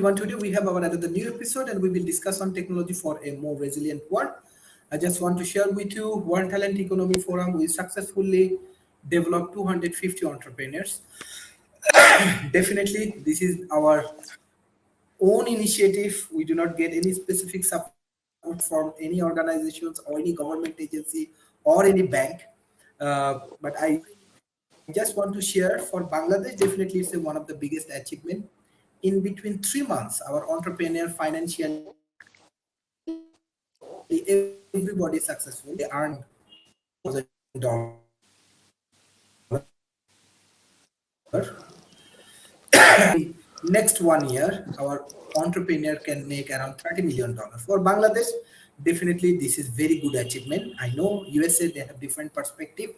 everyone. Today we have our another new episode and we will discuss on technology for a more resilient world. I just want to share with you World Talent Economy Forum. We successfully developed 250 entrepreneurs. Definitely, this is our own initiative. We do not get any specific support from any organizations or any government agency or any bank. But I just want to share for Bangladesh, definitely it's one of the biggest achievement. In between 3 months, our entrepreneur financially, everybody successful. They earned $1,000. Next 1 year, our entrepreneur can make around $30 million. For Bangladesh, definitely this is very good achievement. I know USA they have different perspective,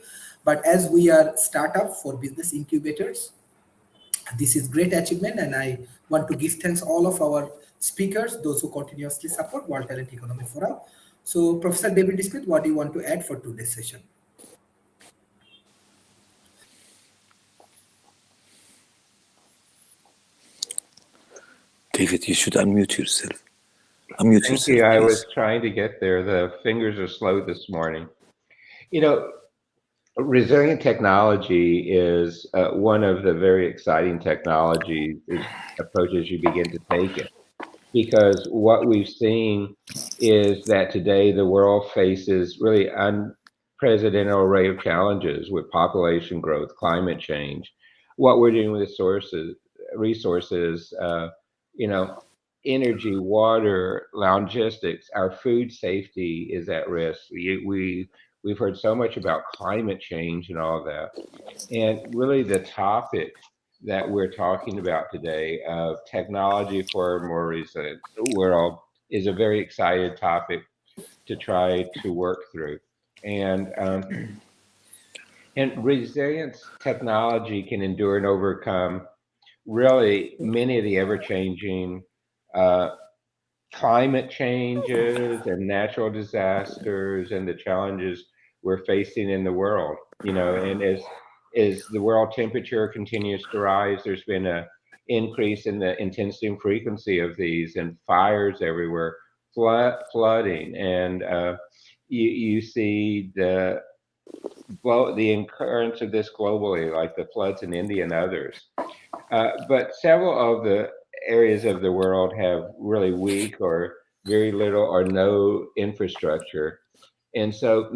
but as we are startup for business incubators, this is great achievement, and I want to give thanks all of our speakers, those who continuously support World Talent Economy Forum. So, Professor David Smith, what do you want to add for today's session? David, you should unmute yourself. Thank you. I was trying to get there. The fingers are slow this morning. You know, resilient technology is one of the very exciting technology approaches you begin to take it. Because what we've seen is that today the world faces really unprecedented array of challenges with population growth, climate change, what we're doing with resources, energy, water, logistics, our food safety is at risk. We've heard so much about climate change and all of that. And really the topic that we're talking about today of technology for a more resilient world is a very exciting topic to try to work through. And resilience technology can endure and overcome really many of the ever-changing climate changes and natural disasters and the challenges we're facing in the world. And as the world temperature continues to rise, there's been an increase in the intensity and frequency of these, and fires everywhere, flooding, and you see the occurrence of this globally, like the floods in India and others. But several of the areas of the world have really weak or very little or no infrastructure. And so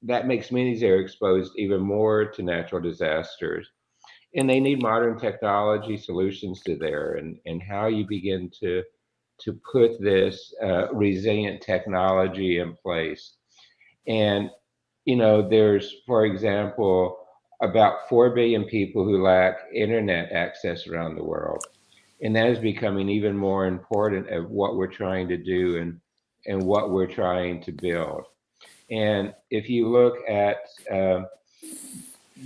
that makes many of them exposed even more to natural disasters. And they need modern technology solutions to there, and how you begin to put this resilient technology in place. And, there's, for example, about 4 billion people who lack internet access around the world. And that is becoming even more important of what we're trying to do and what we're trying to build. And if you look at the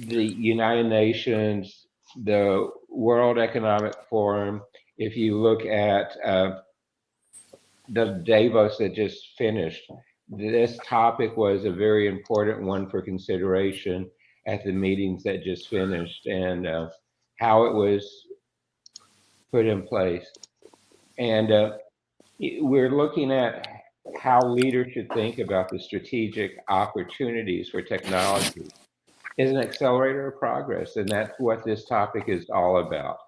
United Nations, the World Economic Forum, if you look at the Davos that just finished, this topic was a very important one for consideration at the meetings that just finished, and how it was put in place. And we're looking at how leaders should think about the strategic opportunities for technology as an accelerator of progress. And that's what this topic is all about.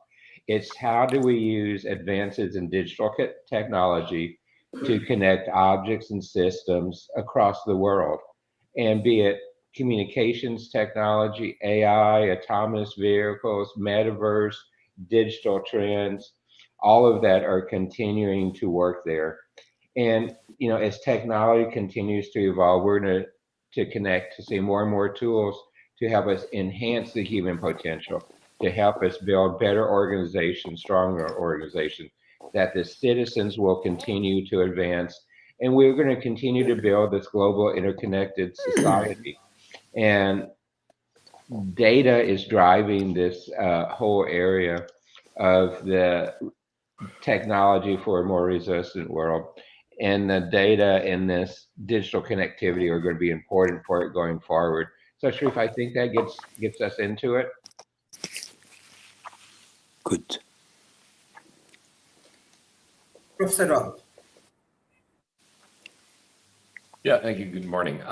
It's how do we use advances in digital technology to connect objects and systems across the world, and be it communications technology, AI, autonomous vehicles, metaverse, digital trends, all of that are continuing to work there. And, as technology continues to evolve, we're going to connect to see more and more tools to help us enhance the human potential, to help us build better organizations, stronger organizations, that the citizens will continue to advance. And we're going to continue to build this global interconnected society. And data is driving this whole area of the technology for a more resistant world. And the data in this digital connectivity are going to be important for it going forward. So, Sharif, I think that gets us into it. Good. Professor Rob. Yeah, thank you. Good morning.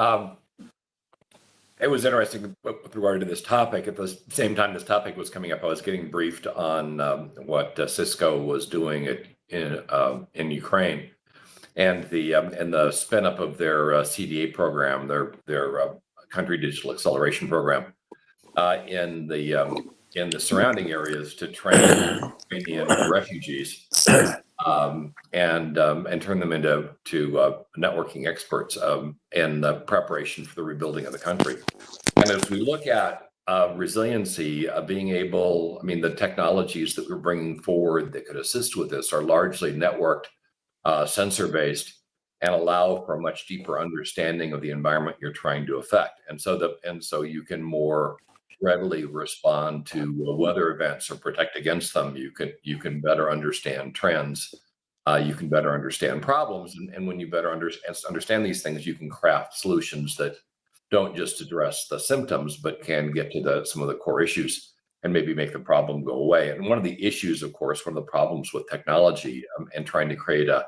It was interesting with regard to this topic. At the same time this topic was coming up, I was getting briefed on what Cisco was doing in Ukraine, and the spin up of their CDA program, their country digital acceleration program, in the surrounding areas to train Ukrainian refugees. And turn them into networking experts in the preparation for the rebuilding of the country. And as we look at resiliency, being able, I mean, the technologies that we're bringing forward that could assist with this are largely networked, sensor-based, and allow for a much deeper understanding of the environment you're trying to affect. And so you can more readily respond to weather events or protect against them. You can better understand trends. You can better understand problems, and when you better understand these things, you can craft solutions that don't just address the symptoms, but can get to some of the core issues and maybe make the problem go away. And one of the issues, of course, one of the problems with technology and trying to create a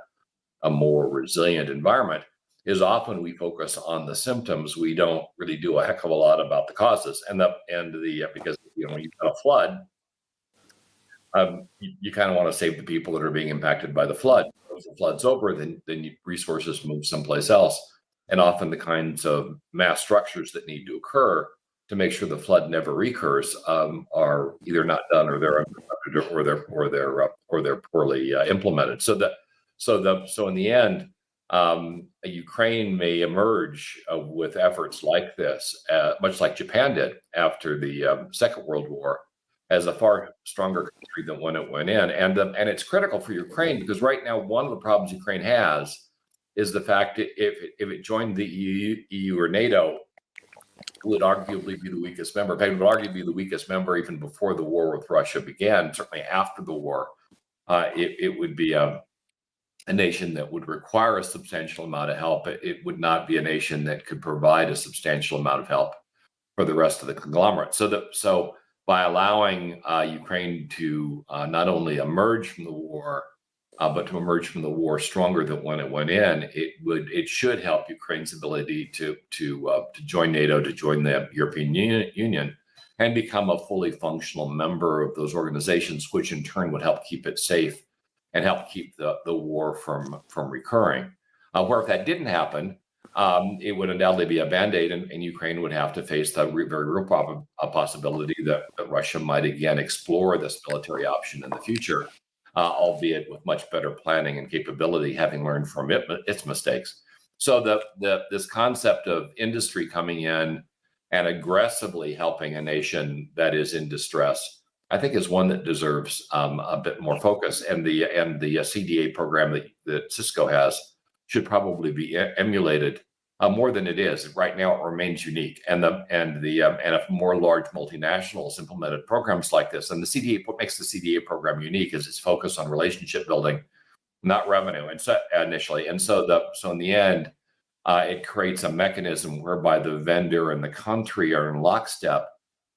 more resilient environment is often we focus on the symptoms. We don't really do a heck of a lot about the causes, because when you've got a flood, you kind of want to save the people that are being impacted by the flood. If the flood's over, then resources move someplace else, and often the kinds of mass structures that need to occur to make sure the flood never recurs are either not done, or they're poorly implemented. So in the end, Ukraine may emerge with efforts like this, much like Japan did after the Second World War, as a far stronger country than when it went in. And it's critical for Ukraine because right now, one of the problems Ukraine has is the fact that if it joined the EU or NATO, it would arguably be the weakest member. In fact, it would arguably be the weakest member even before the war with Russia began. Certainly after the war, it would be a nation that would require a substantial amount of help. It would not be a nation that could provide a substantial amount of help for the rest of the conglomerate. So by allowing Ukraine to not only emerge from the war, but to emerge from the war stronger than when it went in, it should help Ukraine's ability to join NATO, to join the European Union, and become a fully functional member of those organizations, which in turn would help keep it safe and help keep the war from recurring. Where if that didn't happen, it would undoubtedly be a band-aid, and Ukraine would have to face the very real possibility that Russia might again explore this military option in the future, albeit with much better planning and capability, having learned from its mistakes. So this concept of industry coming in and aggressively helping a nation that is in distress, I think, is one that deserves a bit more focus. And the CDA program that Cisco has should probably be emulated more than it is right now. It remains unique, and if more large multinationals implemented programs like this, and the CDA, what makes the CDA program unique is its focus on relationship building, not revenue, and so initially, and so in the end, it creates a mechanism whereby the vendor and the country are in lockstep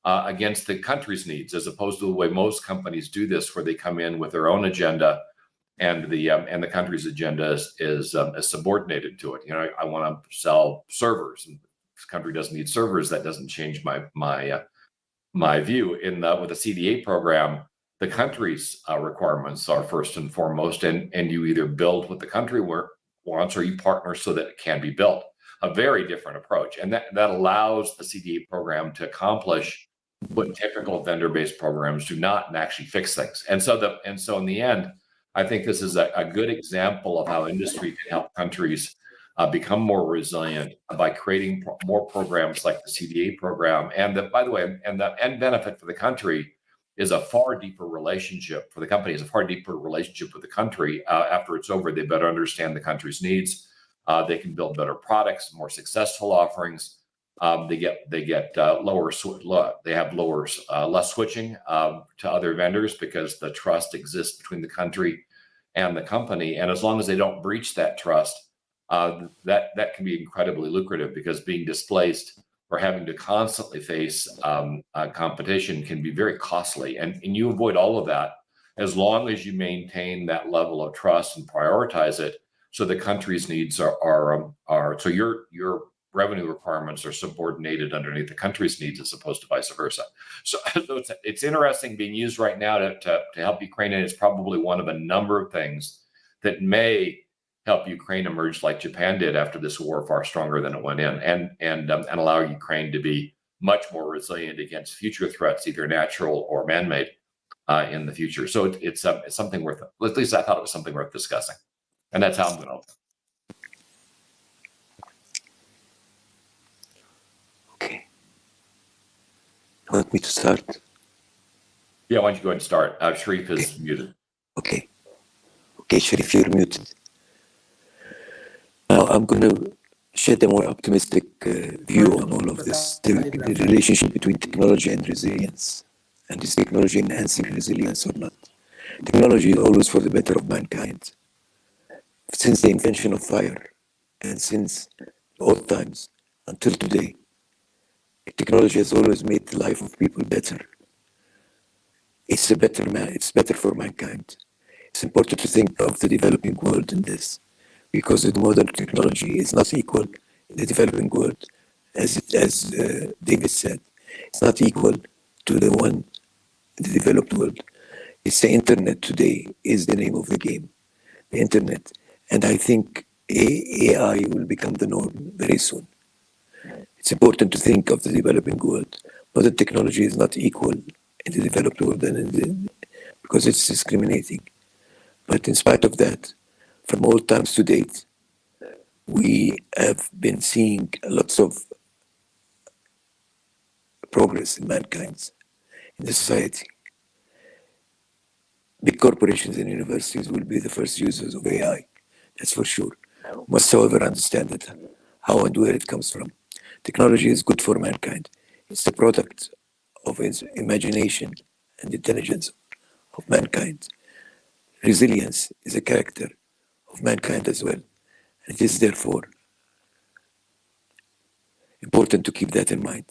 against the country's needs, as opposed to the way most companies do this, where they come in with their own agenda, and the country's agenda is subordinated to it. I want to sell servers, and this country doesn't need servers. That doesn't change my view. With the CDA program, the country's requirements are first and foremost, and you either build what the country wants, or you partner so that it can be built. A very different approach, and that allows the CDA program to accomplish what typical vendor-based programs do not, and actually fix things. And so in the end, I think this is a good example of how industry can help countries become more resilient by creating more programs like the CDA program. And by the way, the end benefit for the country is a far deeper relationship for the company, is a far deeper relationship with the country. After it's over, they better understand the country's needs. They can build better products, more successful offerings. They get less switching to other vendors, because the trust exists between the country and the company. And as long as they don't breach that trust, that can be incredibly lucrative, because being displaced or having to constantly face competition can be very costly. And you avoid all of that as long as you maintain that level of trust and prioritize it, so the country's needs are so your revenue requirements are subordinated underneath the country's needs as opposed to vice versa. So it's interesting being used right now to help Ukraine, and it's probably one of a number of things that may help Ukraine emerge like Japan did after this war, far stronger than it went in, and allow Ukraine to be much more resilient against future threats, either natural or man-made, in the future. So it's something worth, at least I thought it was something worth discussing. And that's how I'm going to open. Okay. You want me to start? Yeah, why don't you go ahead and start? Sharif is muted. Okay. Okay, Sharif, you're muted. Now I'm going to shed a more optimistic view on all of this, the relationship between technology and resilience. And is technology enhancing resilience or not? Technology is always for the better of mankind. Since the invention of fire and since old times until today, technology has always made the life of people better. It's better for mankind. It's important to think of the developing world in this, because the modern technology is not equal in the developing world, as David said. It's not equal to the one in the developed world. It's the internet today is the name of the game, the internet. And I think AI will become the norm very soon. It's important to think of the developing world. Modern technology is not equal in the developed world because it's discriminating. But in spite of that, from old times to date, we have been seeing lots of progress in mankind, in the society. Big corporations and universities will be the first users of AI, that's for sure. We must, however, understand that how and where it comes from. Technology is good for mankind. It's the product of its imagination and intelligence of mankind. Resilience is a character of mankind as well. And it is therefore important to keep that in mind.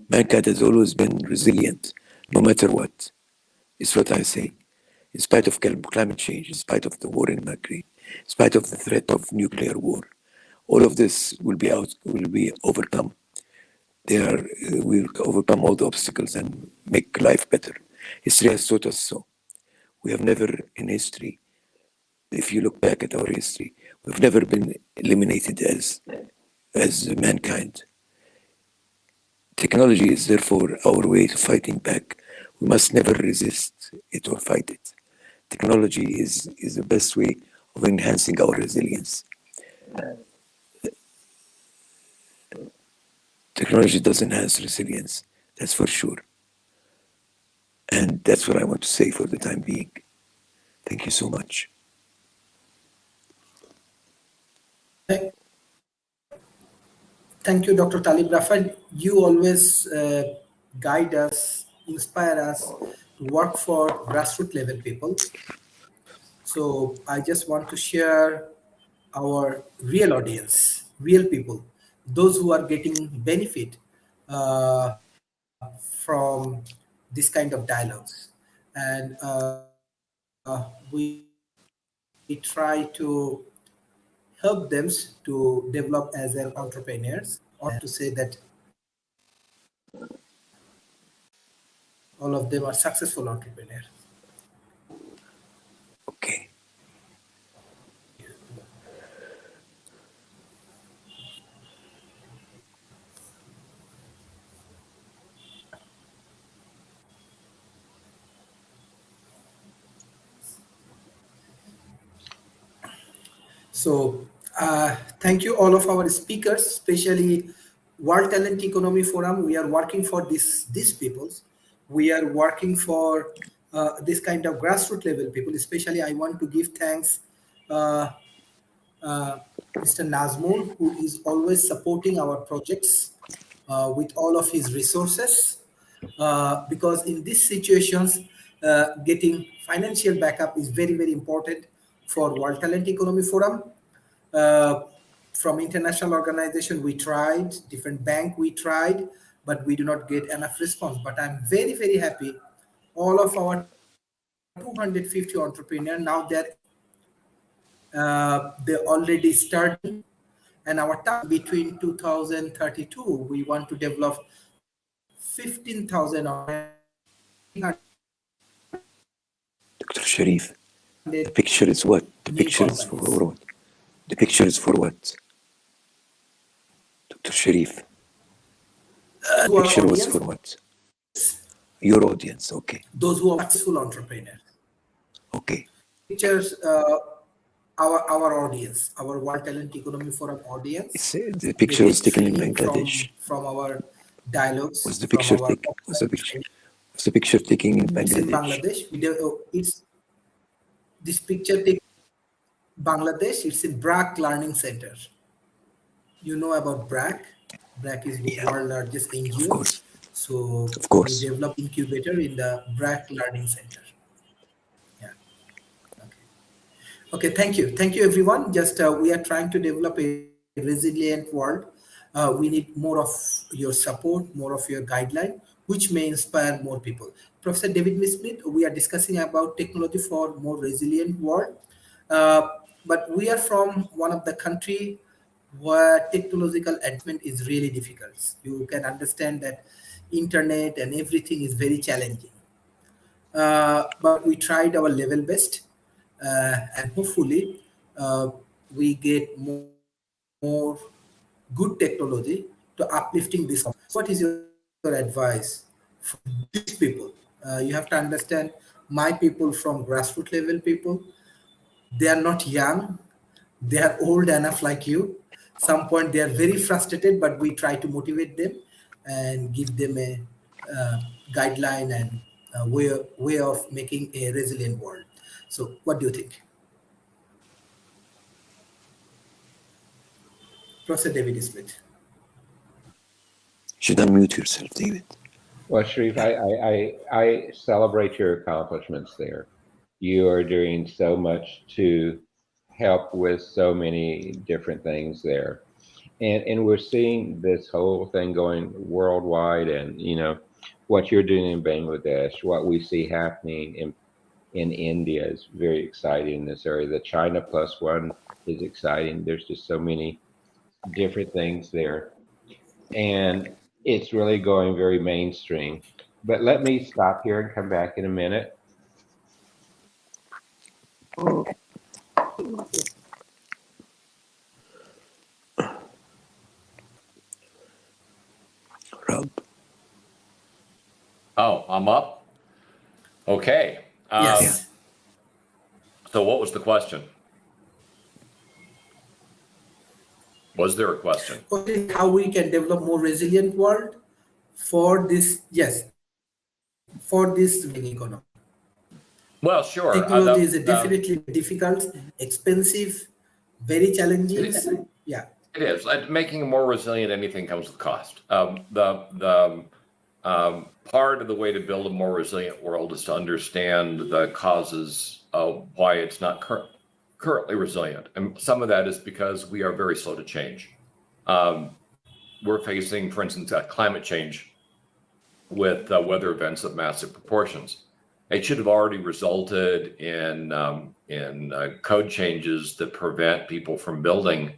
Mankind has always been resilient, no matter what. It's what I say. In spite of climate change, in spite of the war in Ukraine, in spite of the threat of nuclear war, all of this will be overcome. We'll overcome all the obstacles and make life better. History has taught us so. We have never in history, if you look back at our history, we've never been eliminated as mankind. Technology is therefore our way to fighting back. We must never resist it or fight it. Technology is the best way of enhancing our resilience. Technology does enhance resilience, that's for sure. And that's what I want to say for the time being. Thank you so much. Thank you, Dr. Talib Rafal. You always guide us, inspire us to work for grassroots level people. So I just want to share our real audience, real people, those who are getting benefit from this kind of dialogues. And we try to help them to develop as an entrepreneurs, or to say that all of them are successful entrepreneurs. Okay. So thank you all of our speakers, especially World Talent Economy Forum. We are working for these peoples. We are working for this kind of grassroots level people. Especially I want to give thanks Mr. Nazmul, who is always supporting our projects with all of his resources. Because in these situations, getting financial backup is very, very important for World Talent Economy Forum. From international organization, we tried, different bank we tried, but we do not get enough response. But I'm very, very happy all of our 250 entrepreneurs now. They already starting, and our target between 2032, we want to develop 15,000 Dr. Sharif, the picture is what? The new picture is for companies. what? The picture is for what? Dr. Sharif, the To our picture was audience, for what? Your audience, okay. those who are successful entrepreneurs. Okay. Pictures, our audience, our World Talent Economy Forum audience. The We picture was did taken in training Bangladesh. from our dialogues, Was the from picture our taken? Was the picture taken in It's in Bangladesh? Bangladesh. It's this picture taken Bangladesh. It's in BRAC Learning Center. You know about BRAC? BRAC is Yeah, world largest of NGO. course, So of we course. develop incubator in the BRAC Learning Center. Yeah. Okay. Okay. Thank you, everyone. Just we are trying to develop a resilient world. We need more of your support, more of your guideline, which may inspire more people. Professor David Smith, we are discussing about technology for more resilient world. Uh, but we are from one of the country where technological advancement is really difficult. You can understand that internet and everything is very challenging. But we tried our level best, and hopefully we get more good technology to uplifting this community. So what is your advice for these people? You have to understand my people from grassroots level people, they are not young, they are old enough like you. Some point they are very frustrated, but we try to motivate them and give them a guideline and way of making a resilient world. So what do you think? Professor David Smith. You should unmute yourself, David. Well, Sharif, Yeah. I celebrate your accomplishments there. You are doing so much to help with so many different things there. And we're seeing this whole thing going worldwide, and what you're doing in Bangladesh, what we see happening in India is very exciting in this area. The China Plus One is exciting. There's just so many different things there, and it's really going very mainstream. But let me stop here and come back in a minute. Rob, Oh, I'm up. Okay. yeah. Yes. So what was the question? Was there a question? How we can develop more resilient world for this? Yes, for this economy. Well, sure. Technology is definitely difficult, expensive, very challenging. Yeah. It is. Making it more resilient, anything comes with cost. Part of the way to build a more resilient world is to understand the causes of why it's not currently resilient. And some of that is because we are very slow to change. We're facing, for instance, climate change with weather events of massive proportions. It should have already resulted in code changes that prevent people from building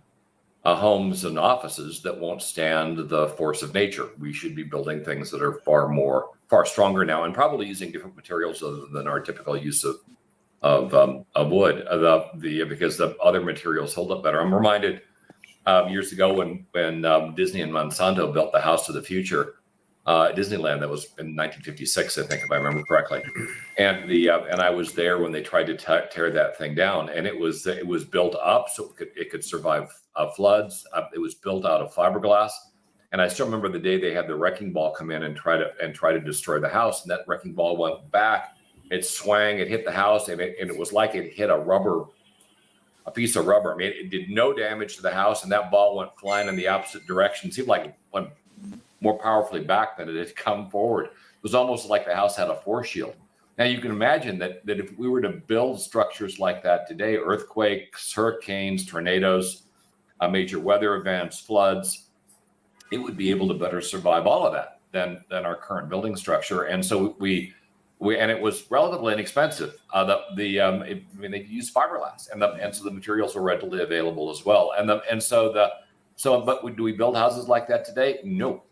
homes and offices that won't stand the force of nature. We should be building things that are far stronger now, and probably using different materials other than our typical use of wood. Because the other materials hold up better. I'm reminded years ago when Disney and Monsanto built the House of the Future at Disneyland. That was in 1956, I think, if I remember correctly. And and I was there when they tried to tear that thing down, and it was built up so it could survive floods. It was built out of fiberglass, and I still remember the day they had the wrecking ball come in and try to destroy the house. And that wrecking ball went back. It swang. It hit the house, and it was like it hit a piece of rubber. I mean, it did no damage to the house, and that ball went flying in the opposite direction. It seemed like it went more powerfully back than it had come forward. It was almost like the house had a force shield. Now you can imagine that if we were to build structures like that today, earthquakes, hurricanes, tornadoes, major weather events, floods, it would be able to better survive all of that than our current building structure. And so we and it was relatively inexpensive. They used fiberglass, and so the materials were readily available as well. But do we build houses like that today? No.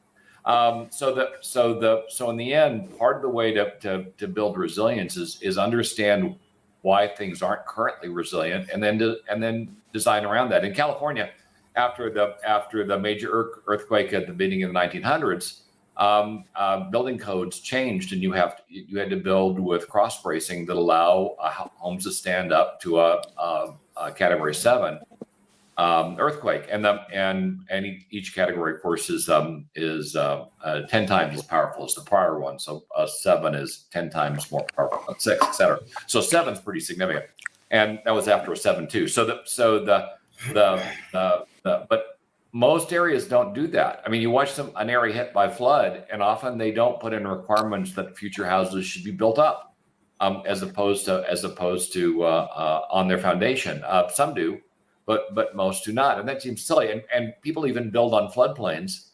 So in the end, part of the way to build resilience is understand why things aren't currently resilient, and then design around that. In California, after the major earthquake at the beginning of the 1900s, building codes changed, and you had to build with cross bracing that allow homes to stand up to a Category 7 earthquake, and each category, of course, is 10 times as powerful as the prior one. So 7 is 10 times more powerful than 6, etc. So 7 is pretty significant, and that was after a 7.2. But most areas don't do that. I mean, you watch an area hit by flood, and often they don't put in requirements that future houses should be built up, as opposed to on their foundation. Some do, but most do not, and that seems silly. And people even build on floodplains,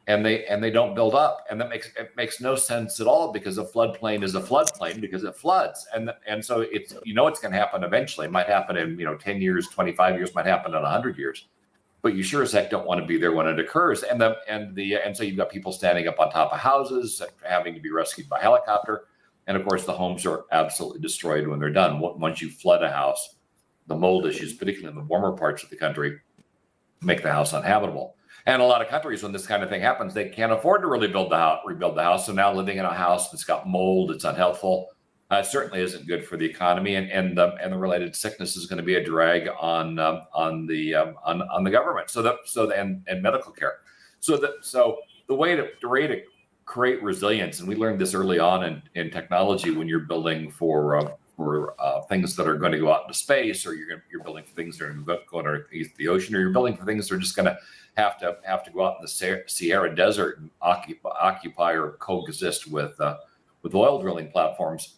and they don't build up, and it makes no sense at all, because a floodplain is a floodplain because it floods, and so it's it's going to happen eventually. It might happen in 10 years, 25 years, might happen in 100 years. But you sure as heck don't want to be there when it occurs, and so you've got people standing up on top of houses, having to be rescued by helicopter, and of course the homes are absolutely destroyed when they're done. Once you flood a house, the mold issues, particularly in the warmer parts of the country, make the house uninhabitable. And a lot of countries, when this kind of thing happens, they can't afford to really rebuild the house. So now living in a house that's got mold, it's unhealthful. Certainly isn't good for the economy, and the related sickness is going to be a drag on the government. And medical care. So the way to create resilience, and we learned this early on in technology, when you're building for things that are going to go out into space, or you're building for things that are going to the ocean, or you're building for things that are just going to have to go out in the Sahara Desert and occupy or coexist with oil drilling platforms.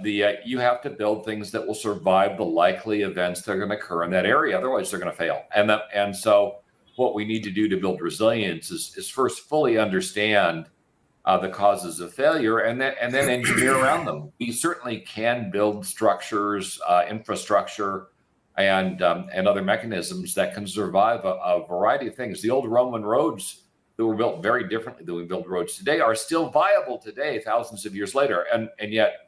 You have to build things that will survive the likely events that are going to occur in that area. Otherwise, they're going to fail. And so what we need to do to build resilience is first fully understand the causes of failure, and then engineer around them. We certainly can build structures, infrastructure, and other mechanisms that can survive a variety of things. The old Roman roads that were built very differently than we build roads today are still viable today, thousands of years later, and yet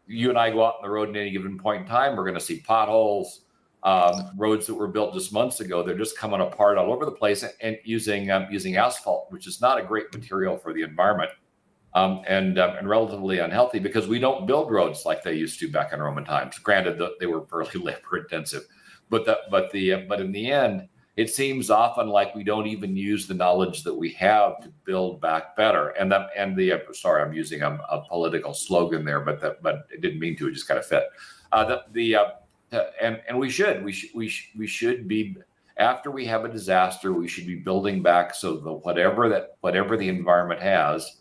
you and I go out on the road at any given point in time, we're going to see potholes, roads that were built just months ago. They're just coming apart all over the place, and using asphalt, which is not a great material for the environment, and relatively unhealthy, because we don't build roads like they used to back in Roman times. Granted, they were fairly labor intensive, but in the end, it seems often like we don't even use the knowledge that we have to build back better. Sorry, I'm using a political slogan there, but it didn't mean to. It just kind of fit. And we should be, after we have a disaster, we should be building back so that whatever the environment has,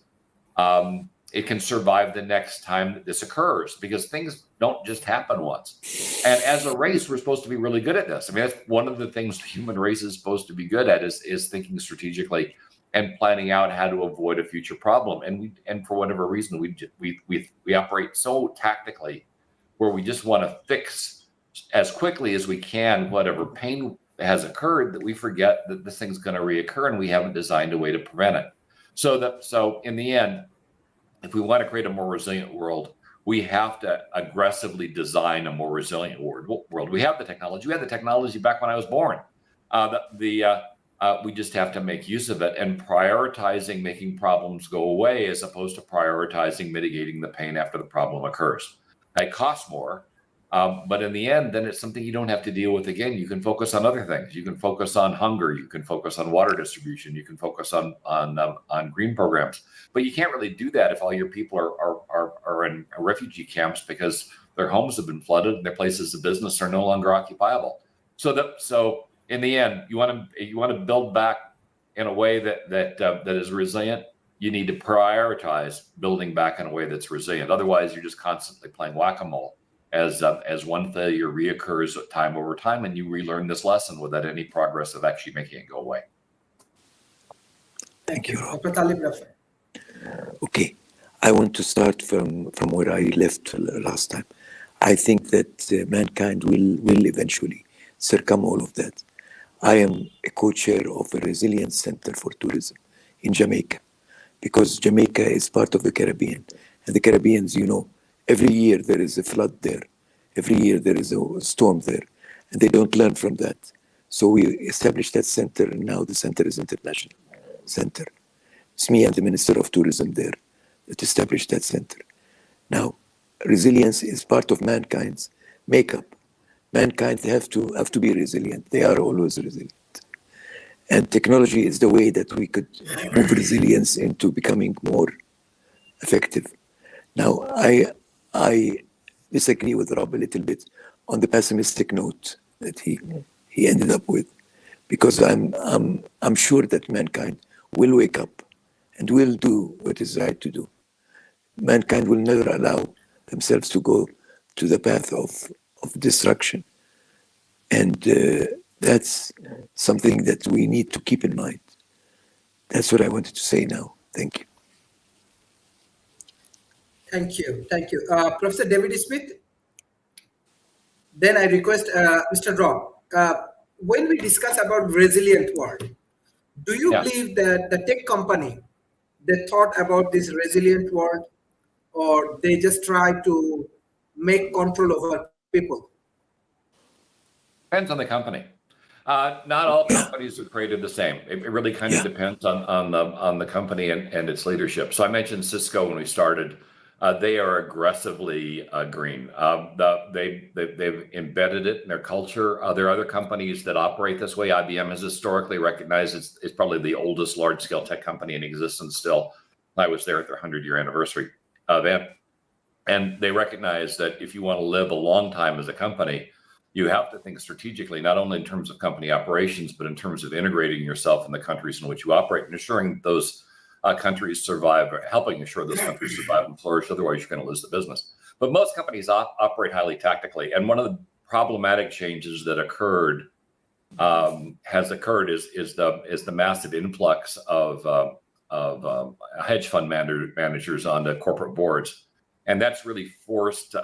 it can survive the next time that this occurs, because things don't just happen once. And as a race, we're supposed to be really good at this. I mean, that's one of the things the human race is supposed to be good at, is thinking strategically and planning out how to avoid a future problem. And for whatever reason, we operate so tactically, where we just want to fix as quickly as we can whatever pain has occurred, that we forget that this thing's going to reoccur, and we haven't designed a way to prevent it. So in the end, if we want to create a more resilient world, we have to aggressively design a more resilient world. We have the technology. We had the technology back when I was born. We just have to make use of it, and prioritizing making problems go away, as opposed to prioritizing mitigating the pain after the problem occurs. It costs more, but in the end, then it's something you don't have to deal with again. You can focus on other things. You can focus on hunger. You can focus on water distribution. You can focus on green programs. But you can't really do that if all your people are in refugee camps because their homes have been flooded and their places of business are no longer occupiable. So in the end, you want to build back in a way that is resilient. You need to prioritize building back in a way that's resilient. Otherwise, you're just constantly playing whack-a-mole as one failure reoccurs time over time, and you relearn this lesson without any progress of actually making it go away. Thank you, Rob. Dr. Talib Rafi. Okay. I want to start from where I left last time. I think that mankind will eventually circum all of that. I am a co-chair of a resilience center for tourism in Jamaica, because Jamaica is part of the Caribbean. And the Caribbeans, every year there is a flood there. Every year there is a storm there. And they don't learn from that. So we established that center, and now the center is international center. It's me and the Minister of Tourism there that established that center. Now, resilience is part of mankind's makeup. Mankind have to be resilient. They are always resilient. And technology is the way that we could move resilience into becoming more effective. Now, I disagree with Rob a little bit on the pessimistic note that he ended up with, because I'm sure that mankind will wake up and will do what is right to do. Mankind will never allow themselves to go to the path of destruction. And that's something that we need to keep in mind. That's what I wanted to say now. Thank you. Thank you. Thank you. Professor David Smith, then I request Mr. Rob. When we discuss about resilient world, do you believe that the tech company, they thought about this resilient world, or they just try to make control over people? Depends on the company. Not all companies are created the same. It really kind of depends on the company and its leadership. So I mentioned Cisco when we started. They are aggressively green. They've embedded it in their culture. There are other companies that operate this way. IBM has historically recognized it's probably the oldest large-scale tech company in existence still. I was there at their 100-year anniversary event. And they recognize that if you want to live a long time as a company, you have to think strategically, not only in terms of company operations, but in terms of integrating yourself in the countries in which you operate and ensuring those countries survive, or helping ensure those countries survive and flourish. Otherwise, you're going to lose the business. But most companies operate highly tactically. And one of the problematic changes that has occurred is the massive influx of hedge fund managers onto corporate boards. And that's really forced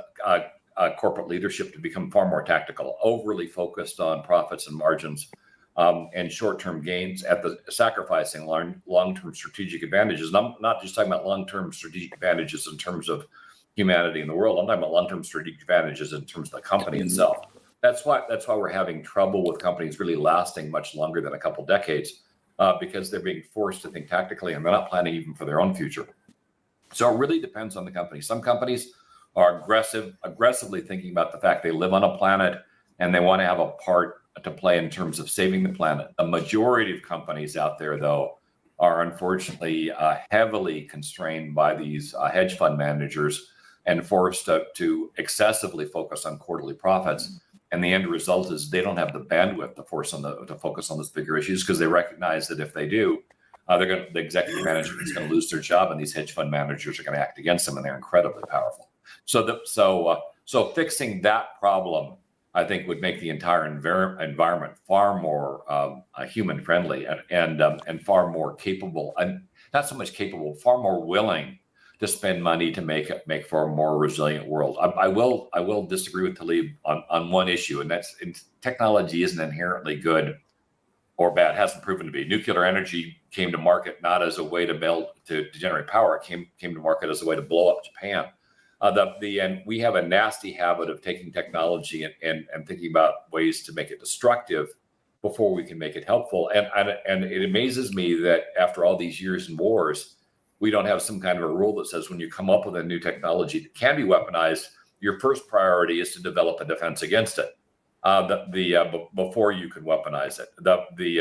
corporate leadership to become far more tactical, overly focused on profits and margins and short-term gains at the sacrificing long-term strategic advantages. And I'm not just talking about long-term strategic advantages in terms of humanity in the world. I'm talking about long-term strategic advantages in terms of the company itself. That's why we're having trouble with companies really lasting much longer than a couple decades, because they're being forced to think tactically and they're not planning even for their own future. So it really depends on the company. Some companies are aggressively thinking about the fact they live on a planet and they want to have a part to play in terms of saving the planet. The majority of companies out there, though, are unfortunately heavily constrained by these hedge fund managers and forced to excessively focus on quarterly profits. And the end result is they don't have the bandwidth to focus on those bigger issues, because they recognize that if they do, the executive management is going to lose their job, and these hedge fund managers are going to act against them, and they're incredibly powerful. So fixing that problem, I think, would make the entire environment far more human friendly and far more capable, and not so much capable, far more willing to spend money to make for a more resilient world. I will disagree with Talib on one issue, and that's technology isn't inherently good or bad. It hasn't proven to be. Nuclear energy came to market not as a way to generate power. It came to market as a way to blow up Japan. And we have a nasty habit of taking technology and thinking about ways to make it destructive before we can make it helpful. And it amazes me that after all these years in wars, we don't have some kind of a rule that says when you come up with a new technology that can be weaponized, your first priority is to develop a defense against it before you can weaponize it.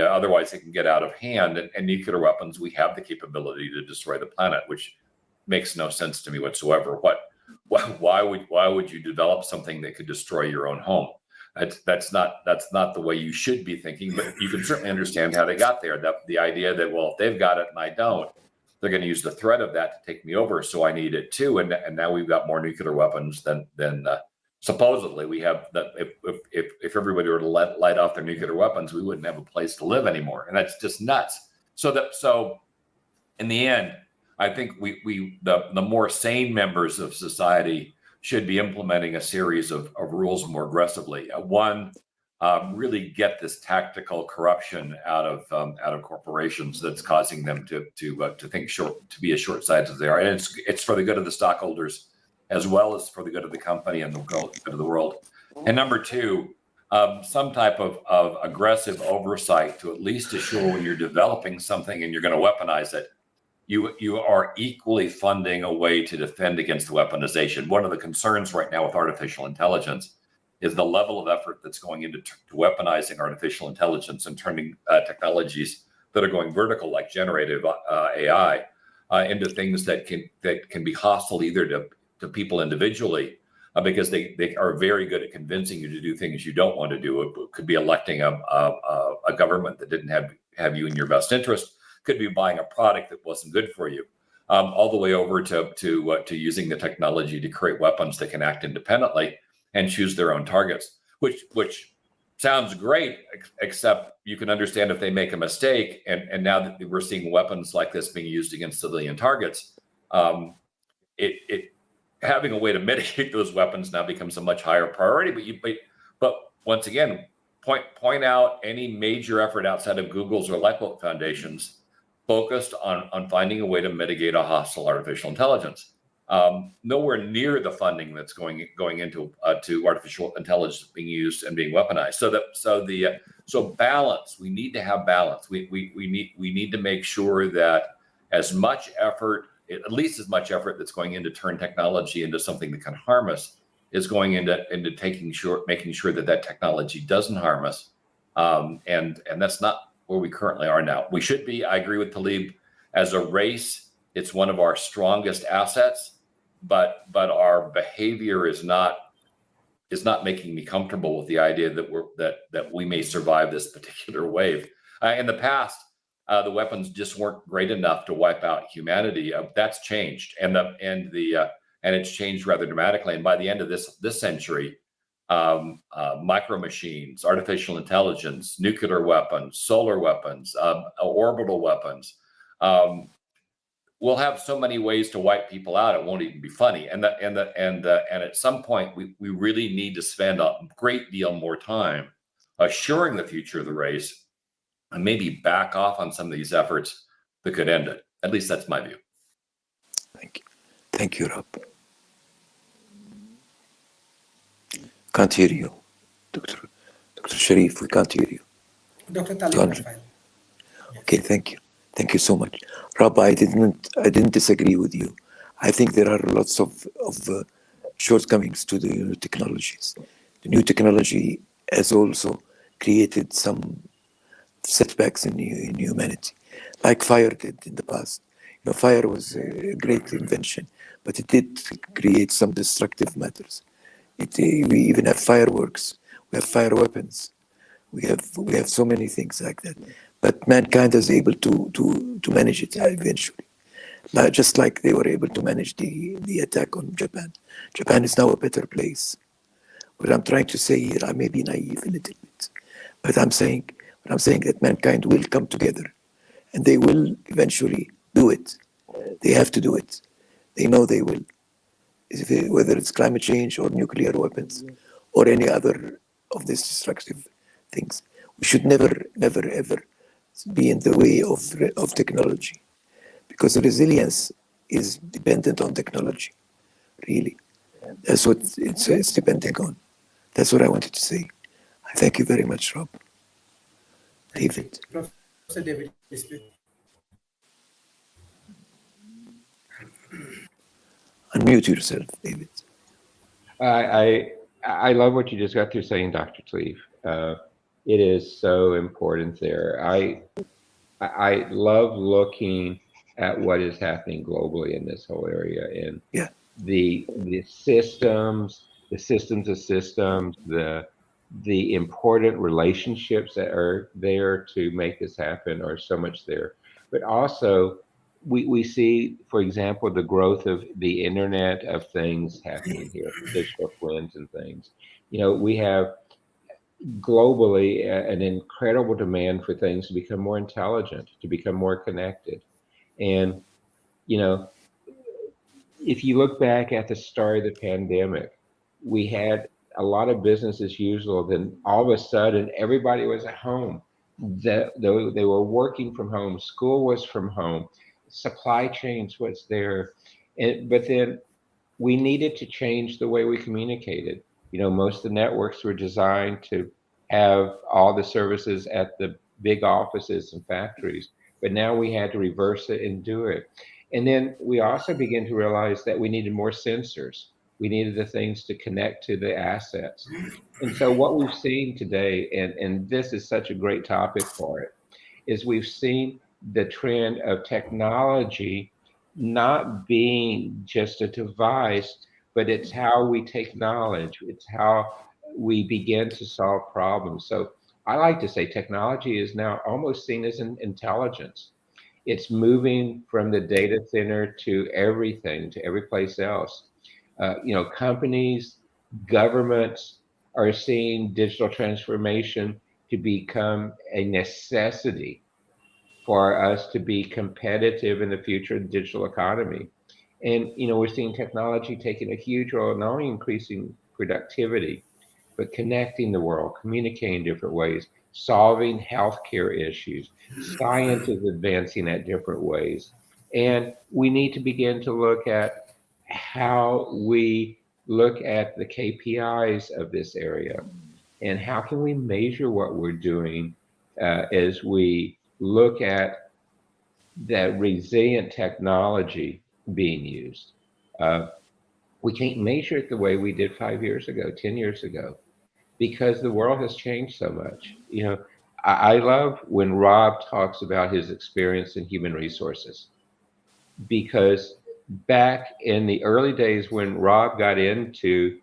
Otherwise, it can get out of hand. And nuclear weapons, we have the capability to destroy the planet, which makes no sense to me whatsoever. Why would you develop something that could destroy your own home? That's not the way you should be thinking. But you can certainly understand how they got there. The idea that, well, if they've got it and I don't, they're going to use the threat of that to take me over, so I need it too. And now we've got more nuclear weapons than supposedly we have. That if everybody were to light off their nuclear weapons, we wouldn't have a place to live anymore, and that's just nuts. So in the end, I think the more sane members of society should be implementing a series of rules more aggressively. One, really get this tactical corruption out of corporations that's causing them to think short, to be as short-sighted as they are, and it's for the good of the stockholders as well as for the good of the company and the good of the world. And number two, some type of aggressive oversight to at least assure when you're developing something and you're going to weaponize it, you are equally funding a way to defend against the weaponization. One of the concerns right now with artificial intelligence is the level of effort that's going into weaponizing artificial intelligence and turning technologies that are going vertical, like generative AI, into things that can be hostile either to people individually, because they are very good at convincing you to do things you don't want to do. It could be electing a government that didn't have you in your best interest. Could be buying a product that wasn't good for you, all the way over to using the technology to create weapons that can act independently and choose their own targets, which sounds great, except you can understand if they make a mistake. And now that we're seeing weapons like this being used against civilian targets, having a way to mitigate those weapons now becomes a much higher priority. But once again, point out any major effort outside of Google's or Lifeboat Foundation's focused on finding a way to mitigate a hostile artificial intelligence. Nowhere near the funding that's going into to artificial intelligence being used and being weaponized. So balance. We need to have balance. We need to make sure that as much effort, at least as much effort that's going into turn technology into something that can harm us, is going into making sure that technology doesn't harm us. And that's not where we currently are now. We should be. I agree with Talib. As a race, it's one of our strongest assets. But our behavior is not making me comfortable with the idea that we may survive this particular wave. In the past, the weapons just weren't great enough to wipe out humanity. That's changed, and it's changed rather dramatically. And by the end of this century, micro machines, artificial intelligence, nuclear weapons, solar weapons, orbital weapons. We'll have so many ways to wipe people out, it won't even be funny. And at some point, we really need to spend a great deal more time assuring the future of the race, and maybe back off on some of these efforts that could end it. At least that's my view. Thank you, Rob. Can't hear you, Dr. Sharif. We can't hear you. Dr. Talib. Okay, thank you. Thank you so much. Rob, I didn't disagree with you. I think there are lots of shortcomings to the new technologies. The new technology has also created some setbacks in humanity, like fire did in the past. Fire was a great invention, but it did create some destructive matters. We even have fireworks, we have fire weapons, we have so many things like that. But mankind is able to manage it eventually. Just like they were able to manage the attack on Japan. Japan is now a better place. What I'm trying to say here, I may be naive a little bit, but I'm saying that mankind will come together, and they will eventually do it. They have to do it. They know they will. Whether it's climate change or nuclear weapons or any other of these destructive things, we should never, ever be in the way of technology, because resilience is dependent on technology. Really, that's what it's depending on. That's what I wanted to say. Thank you very much, Rob. David. Professor David. Unmute yourself, David. I love what you just got through saying, Dr. Tlaib. It is so important there. I love looking at what is happening globally in this whole area, and the systems, the important relationships that are there to make this happen are so much there. But also, we see, for example, the growth of the Internet of Things happening here, digital twins and things. We have globally an incredible demand for things to become more intelligent, to become more connected. And You know, if you look back at the start of the pandemic, we had a lot of business as usual. Then all of a sudden, everybody was at home. They were working from home. School was from home. Supply chains was there, but then we needed to change the way we communicated. Most of the networks were designed to have all the services at the big offices and factories, but now we had to reverse it and do it. And then we also began to realize that we needed more sensors. We needed the things to connect to the assets. And so what we've seen today, and this is such a great topic for it, is we've seen the trend of technology not being just a device, but it's how we take knowledge. It's how we begin to solve problems. So I like to say technology is now almost seen as an intelligence. It's moving from the data center to everything, to every place else. Companies, governments are seeing digital transformation to become a necessity for us to be competitive in the future of the digital economy. And we're seeing technology taking a huge role, not only increasing productivity, but connecting the world, communicating in different ways, solving healthcare issues. Science is advancing at different ways. And we need to begin to look at how we look at the KPIs of this area and how can we measure what we're doing as we look at that resilient technology being used. Uh, we can't measure it the way we did 5 years ago, 10 years ago, because the world has changed so much. I love when Rob talks about his experience in human resources, because back in the early days when Rob got into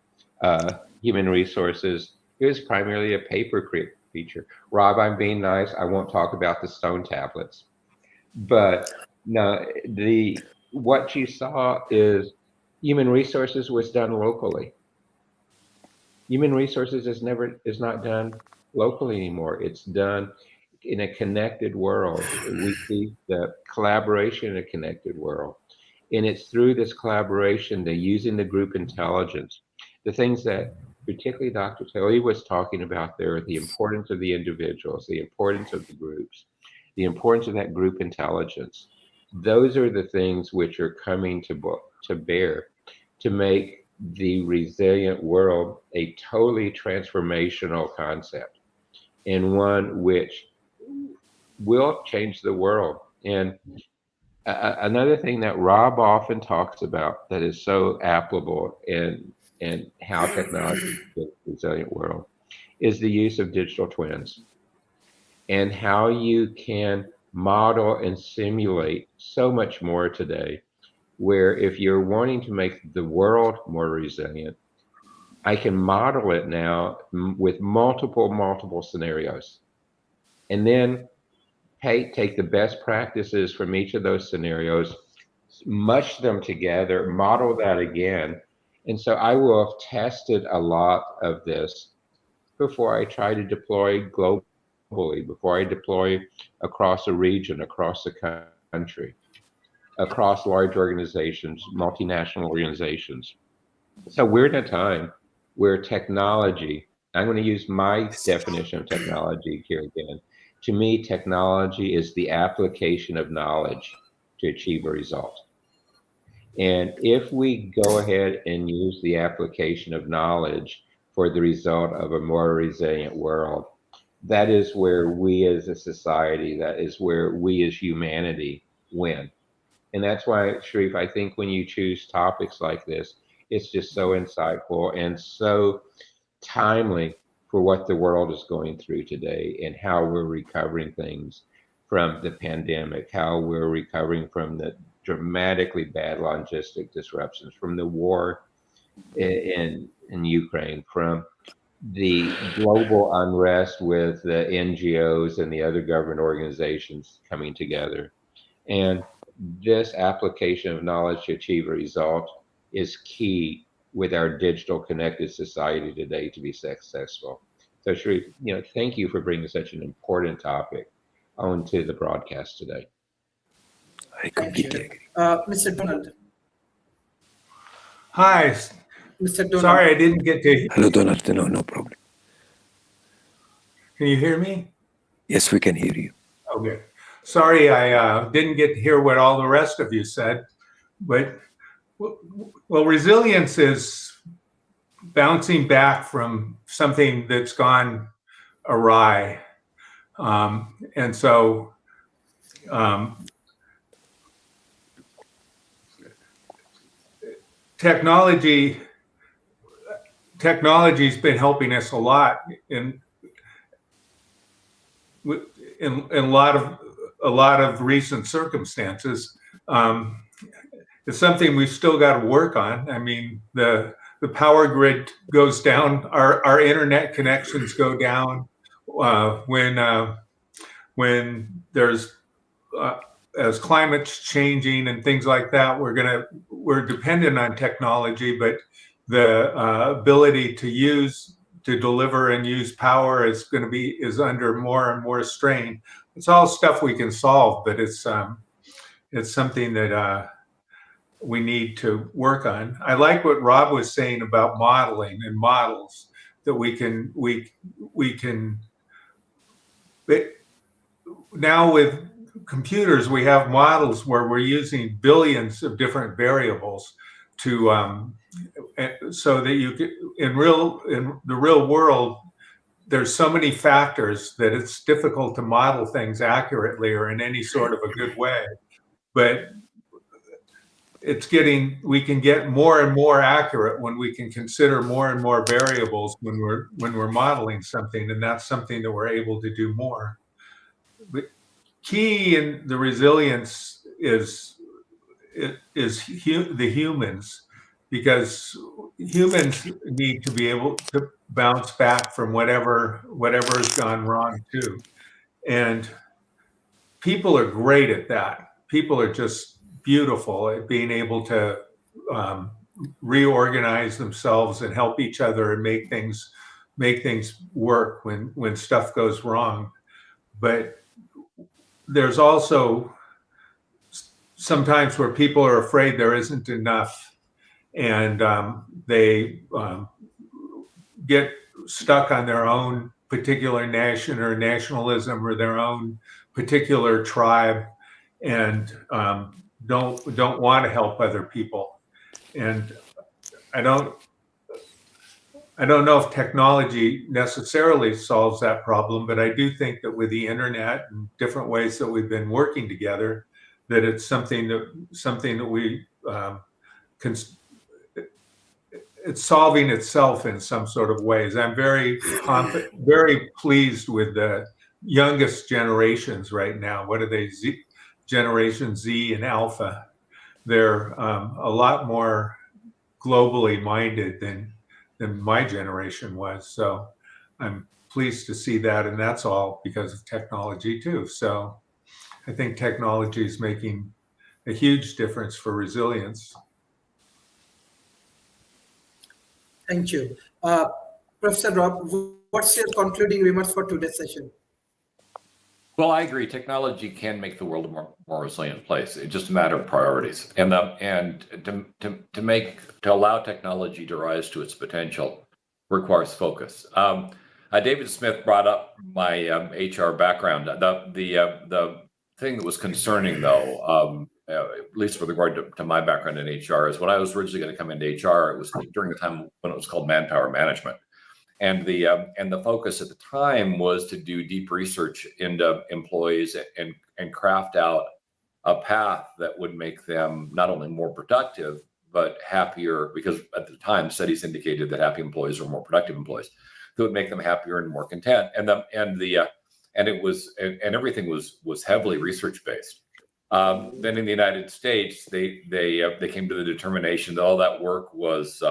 human resources, it was primarily a paper feature. Rob, I'm being nice. I won't talk about the stone tablets. But no, what you saw is human resources was done locally. Human resources is not done locally anymore. It's done in a connected world. We see the collaboration in a connected world. And it's through this collaboration, the using the group intelligence, the things that particularly Dr. Taylor was talking about there, the importance of the individuals, the importance of the groups, the importance of that group intelligence. Those are the things which are coming to bear to make the resilient world a totally transformational concept, and one which will change the world. And another thing that Rob often talks about that is so applicable in how technology is a resilient world is the use of digital twins and how you can model and simulate so much more today, where if you're wanting to make the world more resilient, I can model it now with multiple scenarios, and then take the best practices from each of those scenarios, mush them together, model that again. And so I will have tested a lot of this before I try to deploy globally, before I deploy across a region, across the country, across large organizations, multinational organizations. So we're in a time where technology, I'm going to use my definition of technology here again. To me, technology is the application of knowledge to achieve a result. And if we go ahead and use the application of knowledge for the result of a more resilient world, that is where we as a society, that is where we as humanity win. And that's why, Sharif, I think when you choose topics like this, it's just so insightful and so timely for what the world is going through today and how we're recovering things from the pandemic, how we're recovering from the dramatically bad logistic disruptions, from the war in Ukraine, from the global unrest with the NGOs and the other government organizations coming together. And this application of knowledge to achieve a result is key with our digital connected society today to be successful. So Sharif, thank you for bringing such an important topic onto the broadcast today. I Thank completely you. agree. Mr. Donald. Hi. Mr. Donald. Sorry, I didn't get to. Hello, Donald. No problem. Can you hear me? Yes, we can hear you. Okay. Sorry, I didn't get to hear what all the rest of you said. But, well, resilience is bouncing back from something that's gone awry. And so technology's been helping us a lot in a lot of recent circumstances. It's something we've still got to work on. I mean, the power grid goes down, our internet connections go down when there's as climate's changing and things like that. We're dependent on technology, but the ability to deliver and use power is under more and more strain. It's all stuff we can solve, but it's something that we need to work on. I like what Rob was saying about modeling and models, that we can now with computers, we have models where we're using billions of different variables to so that you get in the real world, there's so many factors that it's difficult to model things accurately or in any sort of a good way. But we can get more and more accurate when we can consider more and more variables when we're modeling something, and that's something that we're able to do more. But key in the resilience is the humans, because humans need to be able to bounce back from whatever has gone wrong too. And people are great at that. People are just beautiful at being able to reorganize themselves and help each other and make things work when stuff goes wrong. But there's also sometimes where people are afraid there isn't enough, and they get stuck on their own particular nation or nationalism or their own particular tribe, and don't want to help other people. And I don't know if technology necessarily solves that problem, but I do think that with the internet and different ways that we've been working together, that it's something that we can. It's solving itself in some sort of ways. I'm very pleased with the youngest generations right now. What are they? Generation Z and Alpha. They're a lot more globally minded than my generation was. So I'm pleased to see that, and that's all because of technology too. So I think technology is making a huge difference for resilience. Thank you. Professor Rob, what's your concluding remarks for today's session? Well, I agree. Technology can make the world a more resilient place. It's just a matter of priorities, and to allow technology to rise to its potential requires focus. David Smith brought up my HR background. The thing that was concerning, though, at least with regard to my background in HR, is when I was originally going to come into HR, it was during the time when it was called manpower management. And the focus at the time was to do deep research into employees and craft out a path that would make them not only more productive but happier, because at the time studies indicated that happy employees were more productive employees, that would make them happier and more content. And everything was heavily research based. Then in the United States, they came to the determination that all that work was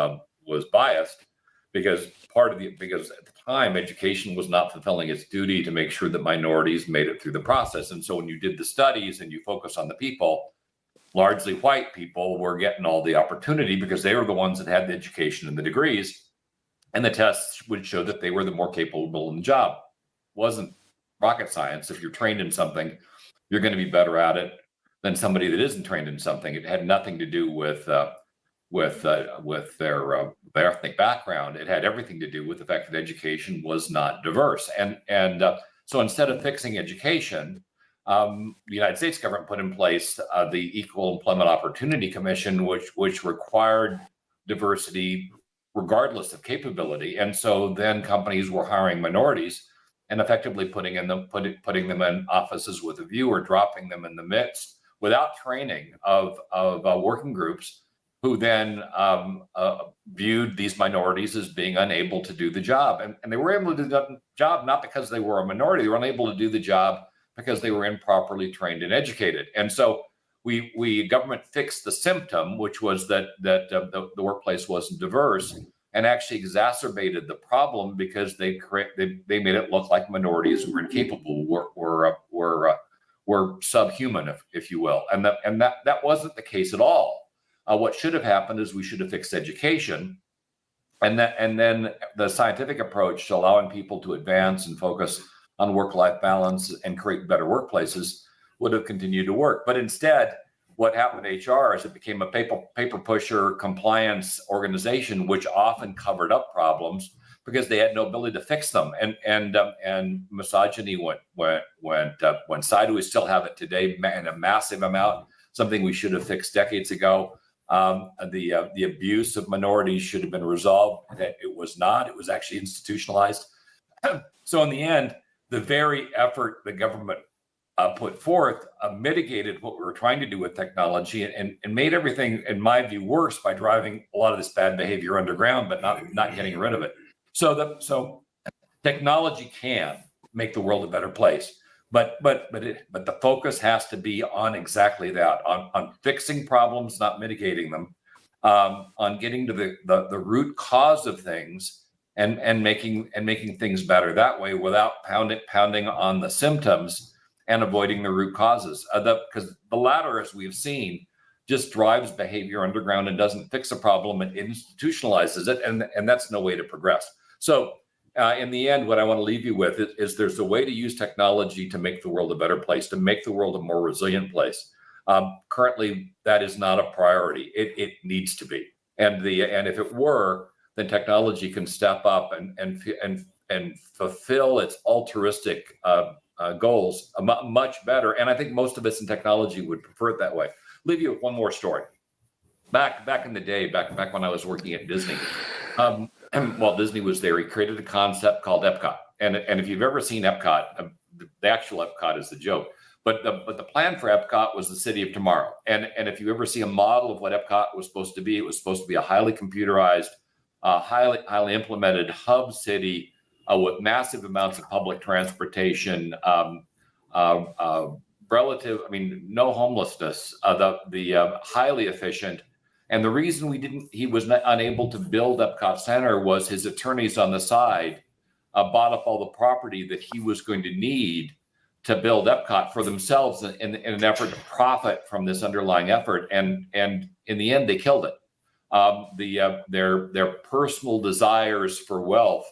biased. Because at the time, education was not fulfilling its duty to make sure that minorities made it through the process. And so when you did the studies and you focus on the people, largely white people were getting all the opportunity because they were the ones that had the education and the degrees. And the tests would show that they were the more capable in the job. It wasn't rocket science. If you're trained in something, you're going to be better at it. than somebody that isn't trained in something. It had nothing to do with their ethnic background. It had everything to do with the fact that education was not diverse. So instead of fixing education, the United States government put in place the Equal Employment Opportunity Commission, which required diversity regardless of capability. And so then companies were hiring minorities and effectively putting them in offices with a view, or dropping them in the midst without training of working groups, who then viewed these minorities as being unable to do the job. And they were able to do the job not because they were a minority. They were unable to do the job because they were improperly trained and educated. And so government fixed the symptom, which was that the workplace wasn't diverse, and actually exacerbated the problem because they made it look like minorities were incapable, were subhuman, if you will. And that wasn't the case at all. What should have happened is we should have fixed education, and then the scientific approach to allowing people to advance and focus on work-life balance and create better workplaces would have continued to work. But instead, what happened to HR is it became a paper pusher compliance organization, which often covered up problems because they had no ability to fix them. And misogyny went sideways. We still have it today in a massive amount, something we should have fixed decades ago. The abuse of minorities should have been resolved. It was not. It was actually institutionalized. So in the end, the very effort the government put forth mitigated what we were trying to do with technology, and made everything, in my view, worse by driving a lot of this bad behavior underground, but not getting rid of it. So technology can make the world a better place, but the focus has to be on exactly that, on fixing problems, not mitigating them, on getting to the root cause of things, and making things better that way, without pounding on the symptoms and avoiding the root causes. Because the latter, as we've seen, just drives behavior underground and doesn't fix a problem, and institutionalizes it, and that's no way to progress. So in the end, what I want to leave you with is there's a way to use technology to make the world a better place, to make the world a more resilient place. Currently, that is not a priority. It needs to be. And if it were, then technology can step up and fulfill its altruistic goals much better. And I think most of us in technology would prefer it that way. Leave you with one more story. Back in the day, back when I was working at Disney, while Disney was there, he created a concept called Epcot. And if you've ever seen Epcot, the actual Epcot is the joke. But the plan for Epcot was the city of tomorrow. And if you ever see a model of what Epcot was supposed to be, it was supposed to be a highly computerized, highly implemented hub city with massive amounts of public transportation, no homelessness, the highly efficient. And the reason he was unable to build Epcot Center was his attorneys on the side bought up all the property that he was going to need to build Epcot for themselves in an effort to profit from this underlying effort. And in the end, they killed it. Their personal desires for wealth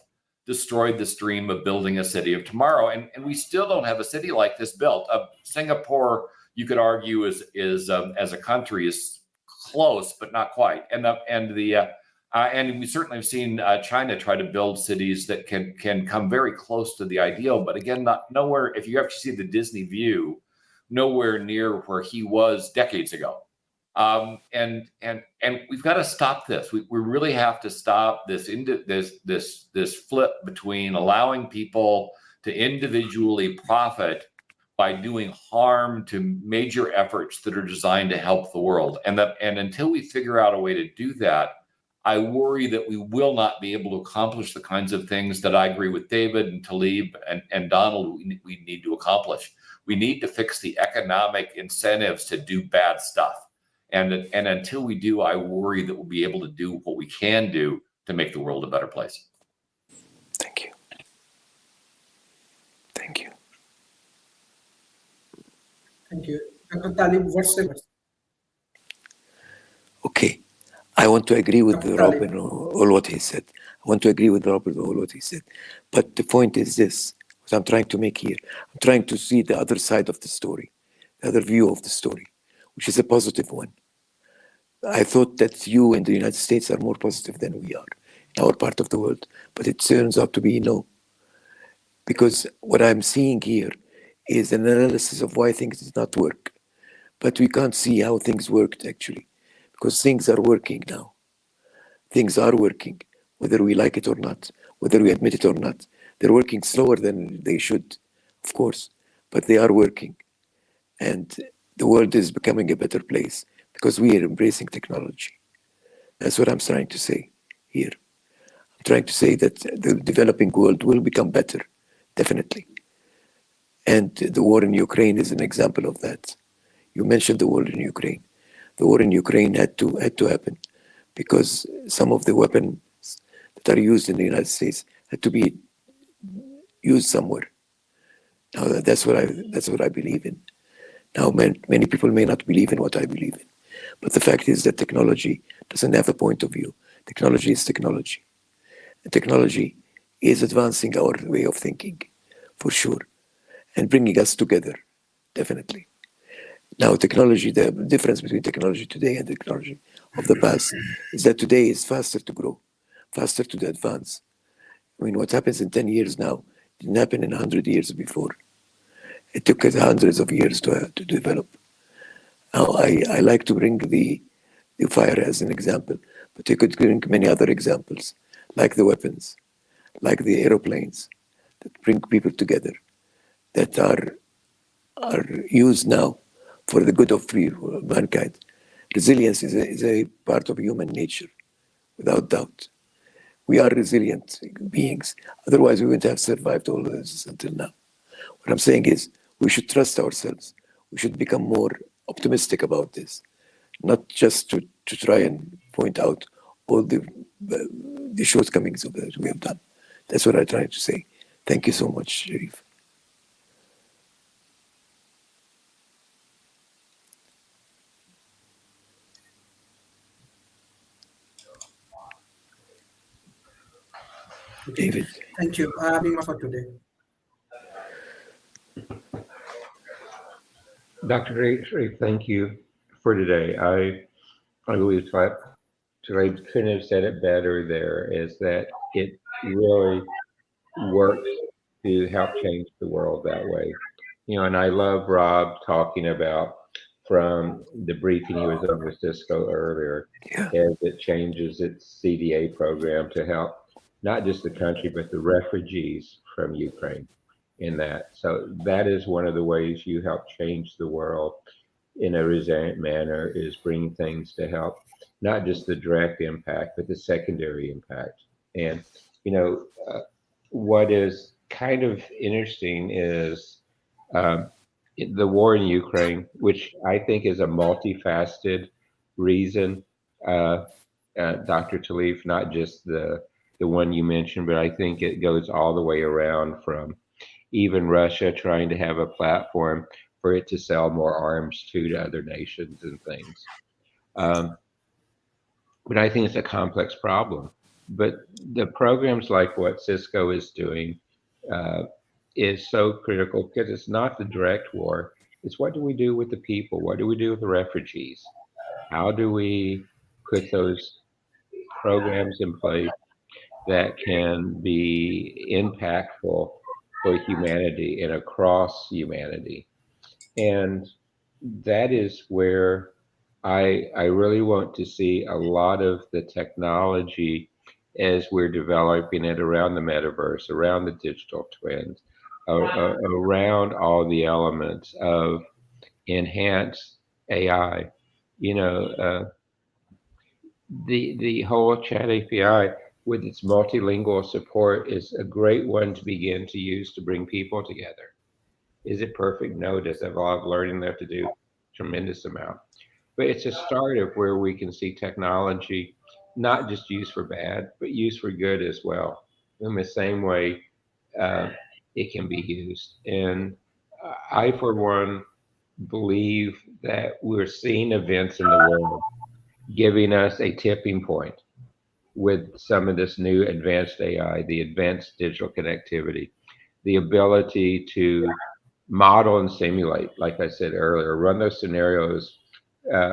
destroyed this dream of building a city of tomorrow. And we still don't have a city like this built. Singapore, you could argue, is as a country is close, but not quite. And we certainly have seen China try to build cities that can come very close to the ideal, but again, nowhere. If you actually see the Disney view, nowhere near where he was decades ago. And we've got to stop this. We really have to stop this flip between allowing people to individually profit by doing harm to major efforts that are designed to help the world. And until we figure out a way to do that, I worry that we will not be able to accomplish the kinds of things that I agree with David and Talib and Donald we need to accomplish. We need to fix the economic incentives to do bad stuff. And until we do, I worry that we'll be able to do what we can do to make the world a better place. Thank you. Thank you. Thank you. Dr. Talib, what's the Okay. I want to agree with Dr. Robin Talib. all what he said. But the point is this, what I'm trying to make here. I'm trying to see the other side of the story, the other view of the story. which is a positive one. I thought that you in the United States are more positive than we are in our part of the world, but it turns out to be no. Because what I'm seeing here is an analysis of why things did not work. But we can't see how things worked actually, because things are working now. Things are working, whether we like it or not, whether we admit it or not. They're working slower than they should, of course, but they are working. And the world is becoming a better place because we are embracing technology. That's what I'm trying to say here. I'm trying to say that the developing world will become better, definitely. And the war in Ukraine is an example of that. You mentioned the war in Ukraine. The war in Ukraine had to happen because some of the weapons that are used in the United States had to be used somewhere. Now that's what I believe in. Now many people may not believe in what I believe in, but the fact is that technology doesn't have a point of view. Technology is technology, and technology is advancing our way of thinking, for sure, and bringing us together, definitely. Now, technology, the difference between technology today and technology of the past is that today is faster to grow, faster to advance. I mean, what happens in 10 years now didn't happen in 100 years before. It took us hundreds of years to develop. Now, I like to bring the fire as an example, but you could bring many other examples, like the weapons, like the aeroplanes that bring people together, that are used now for the good of mankind. Resilience is a part of human nature, without doubt. We are resilient beings. Otherwise, we wouldn't have survived all of this until now. What I'm saying is, we should trust ourselves. We should become more optimistic about this, not just to try and point out all the shortcomings of that we have done. That's what I try to say. Thank you so much, Sharif. Okay. David. Thank you. Being for today. Dr. Sharif, thank you for today. I believe Tlaib couldn't have said it better there, is that it really works to help change the world that way. You know, and I love Rob talking about from the briefing he was on with Cisco earlier, Yeah. as it changes its CDA program to help not just the country, but the refugees from Ukraine in that. So that is one of the ways you help change the world in a resilient manner, is bringing things to help not just the direct impact, but the secondary impact. And, you know, what is kind of interesting is um, the war in Ukraine, which I think is a multifaceted reason, uh, Dr. Talif, not just the one you mentioned, but I think it goes all the way around from even Russia trying to have a platform for it to sell more arms to other nations and things. Um, but I think it's a complex problem. But the programs like what Cisco is doing uh, is so critical because it's not the direct war. It's what do we do with the people? What do we do with the refugees? How do we put those programs in place that can be impactful for humanity and across humanity? And that is where I really want to see a lot of the technology as we're developing it around the metaverse, around the digital twins, around all the elements of enhanced AI. You know, the whole chat API with its multilingual support is a great one to begin to use to bring people together. Is it perfect? No. Does it have a lot of learning left to do? Tremendous amount. But it's a start of where we can see technology not just used for bad, but used for good as well. In the same way, uh, it can be used. And I, for one, believe that we're seeing events in the world giving us a tipping point with some of this new advanced AI, the advanced digital connectivity, the ability to model and simulate, like I said earlier, run those scenarios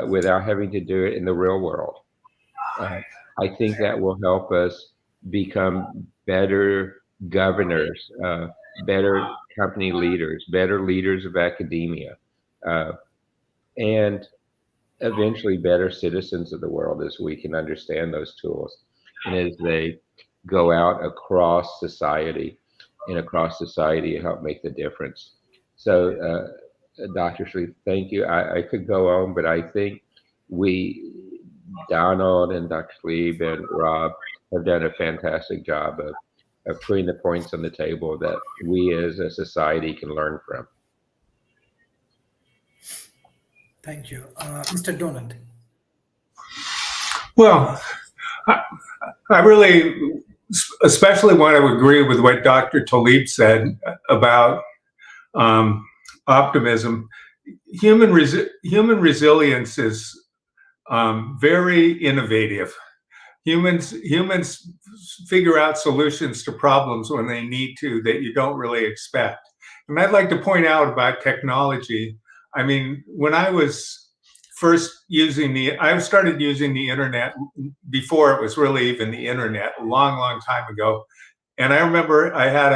without having to do it in the real world. I think that will help us become better governors, better company leaders, better leaders of academia, and eventually better citizens of the world as we can understand those tools and as they go out across society and across society help make the difference. So, Dr. Sharif, thank you. I could go on, but I think Donald and Dr. Sharif and Rob have done a fantastic job of putting the points on the table that we as a society can learn from. Thank you. Mr. Donald. Well, I really especially want to agree with what Dr. Talib said about optimism. Human resilience is very innovative. Humans figure out solutions to problems when they need to that you don't really expect. And I'd like to point out about technology. I mean, when I was first I started using the internet before it was really even the internet, a long time ago. And I remember I had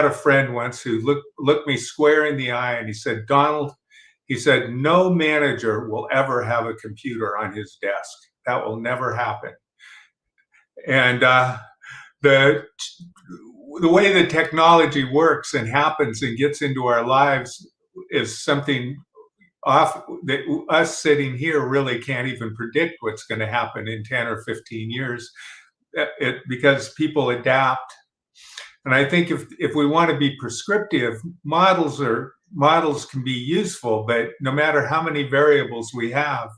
a friend once who looked me square in the eye and he said, "Donald," he said, "no manager will ever have a computer on his desk. That will never happen." And the way the technology works and happens and gets into our lives is something that us sitting here really can't even predict what's going to happen in 10 or 15 years because people adapt. And I think if we want to be prescriptive, models can be useful, but no matter how many variables we have,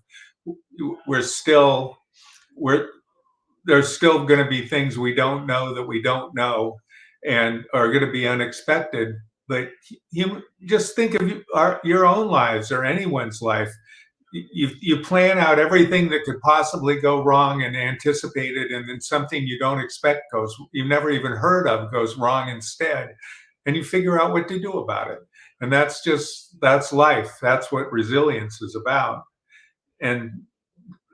there's still going to be things we don't know that we don't know and are going to be unexpected. But just think of your own lives or anyone's life. You plan out everything that could possibly go wrong and anticipate it, and then something you don't expect you've never even heard of goes wrong instead, and you figure out what to do about it. And that's life. That's what resilience is about. And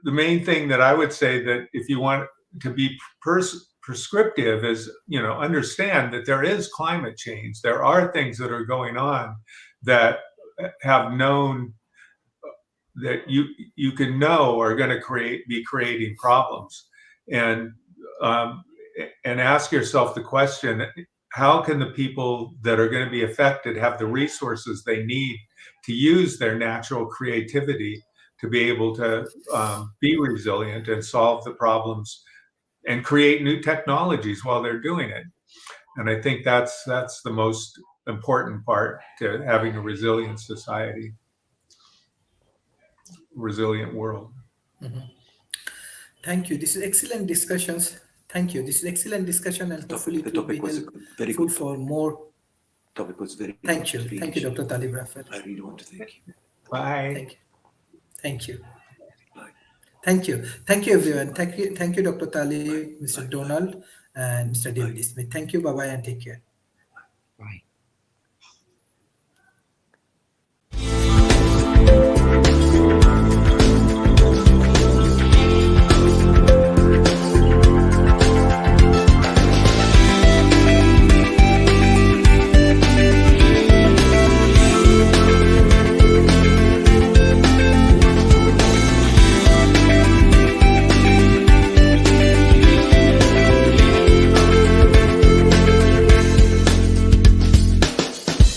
the main thing that I would say that if you want to be prescriptive is, understand that there is climate change. There are things that are going on that have known that you can know are going to be creating problems, and ask yourself the question: how can the people that are going to be affected have the resources they need to use their natural creativity to be able to be resilient and solve the problems and create new technologies while they're doing it? And I think that's the most important part to having a resilient society, resilient world. Mm-hmm. Thank you. This is excellent discussions. Thank you. This is excellent discussion, and hopefully it will be very helpful good. for more. Topic was very Thank good. you. Thank you, Dr. Talib Rafet. I really want to thank you. Bye. Thank you. Thank you. Bye. Thank you. Thank you, everyone. Thank you, Dr. Talib, Mr. Donald, and Mr. David Smith. Thank you. Bye-bye and take care.